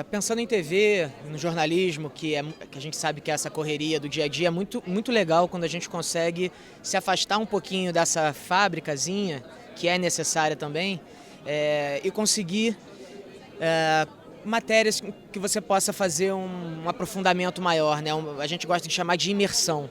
Pensando em TV, no jornalismo, que a gente sabe que é essa correria do dia a dia, é muito legal quando a gente consegue se afastar um pouquinho dessa fábricazinha, que é necessária também, e conseguir matérias que você possa fazer um aprofundamento maior, né? A gente gosta de chamar de imersão.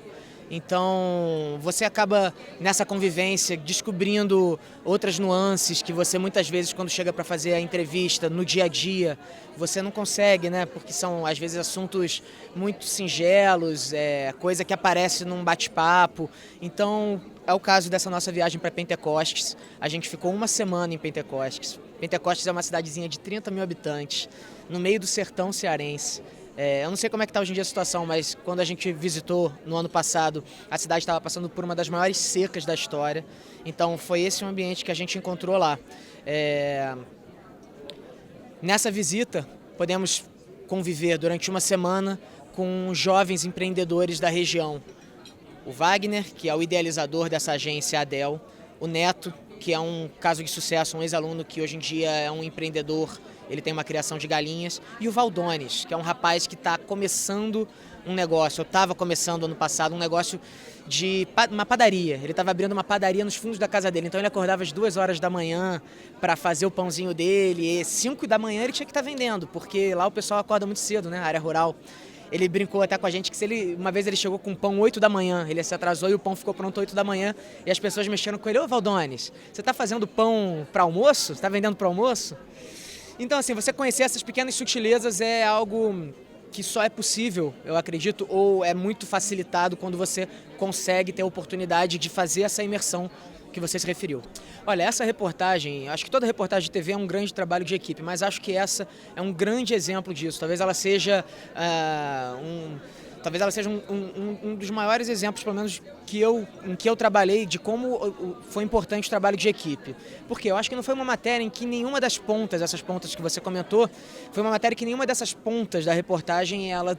Então, você acaba nessa convivência descobrindo outras nuances que você muitas vezes, quando chega para fazer a entrevista no dia a dia, você não consegue, né? Porque são às vezes assuntos muito singelos, coisa que aparece num bate-papo. Então, é o caso dessa nossa viagem para Pentecostes. A gente ficou uma semana em Pentecostes. Pentecostes é uma cidadezinha de 30 mil habitantes, no meio do sertão cearense. Eu não sei como é que está hoje em dia a situação, mas quando a gente visitou no ano passado, a cidade estava passando por uma das maiores secas da história. Então foi esse o ambiente que a gente encontrou lá. Nessa visita, podemos conviver durante uma semana com jovens empreendedores da região. O Wagner, que é o idealizador dessa agência ADEL, o Neto, que é um caso de sucesso, um ex-aluno que hoje em dia é um empreendedor, ele tem uma criação de galinhas, e o Valdones, que é um rapaz que está começando um negócio, eu estava começando ano passado, um negócio de uma padaria. Ele estava abrindo uma padaria nos fundos da casa dele, então ele acordava às 2 horas da manhã para fazer o pãozinho dele, e 5 da manhã ele tinha que estar vendendo, porque lá o pessoal acorda muito cedo, né, a área rural. Ele brincou até com a gente que uma vez ele chegou com pão 8 da manhã, ele se atrasou e o pão ficou pronto 8 da manhã e as pessoas mexeram com ele. Ô Valdones, você está fazendo pão para almoço? Você está vendendo para almoço? Então assim, você conhecer essas pequenas sutilezas é algo que só é possível, eu acredito, ou é muito facilitado quando você consegue ter a oportunidade de fazer essa imersão que você se referiu. Olha, essa reportagem, acho que toda reportagem de TV é um grande trabalho de equipe, mas acho que essa é um grande exemplo disso. Talvez ela seja um dos maiores exemplos, pelo menos, em que eu trabalhei, de como foi importante o trabalho de equipe. Porque eu acho que não foi uma matéria em que nenhuma das pontas, essas pontas que você comentou, foi uma matéria que nenhuma dessas pontas da reportagem ela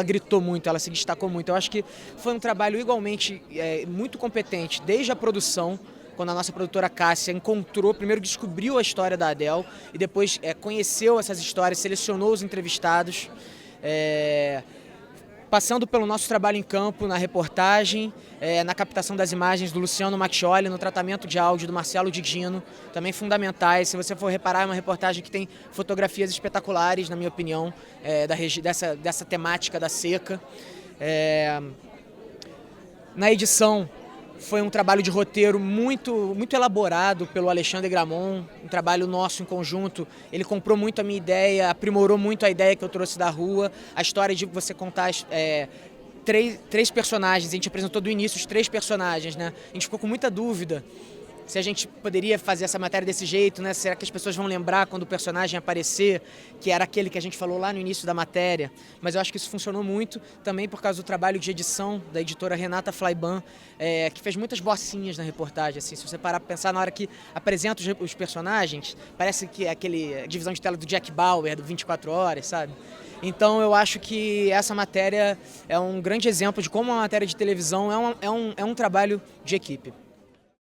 gritou muito, ela se destacou muito. Eu acho que foi um trabalho igualmente muito competente, desde a produção, quando a nossa produtora Cássia primeiro descobriu a história da ADEL e depois conheceu essas histórias, selecionou os entrevistados, passando pelo nosso trabalho em campo, na reportagem, na captação das imagens do Luciano Macchioli, no tratamento de áudio do Marcelo Digino, também fundamentais. Se você for reparar, é uma reportagem que tem fotografias espetaculares, na minha opinião, dessa temática da seca. Na edição, foi um trabalho de roteiro muito elaborado pelo Alexandre Gramont, um trabalho nosso em conjunto. Ele comprou muito a minha ideia, aprimorou muito a ideia que eu trouxe da rua, a história de você contar três personagens. A gente apresentou do início os 3 personagens, né? A gente ficou com muita dúvida se a gente poderia fazer essa matéria desse jeito, né? Será que as pessoas vão lembrar quando o personagem aparecer, que era aquele que a gente falou lá no início da matéria? Mas eu acho que isso funcionou muito, também por causa do trabalho de edição da editora Renata Flaiban, que fez muitas bocinhas na reportagem. Assim, se você parar para pensar na hora que apresenta os personagens, parece que é aquele divisão de tela do Jack Bauer, do 24 Horas, sabe? Então eu acho que essa matéria é um grande exemplo de como uma matéria de televisão é um trabalho de equipe.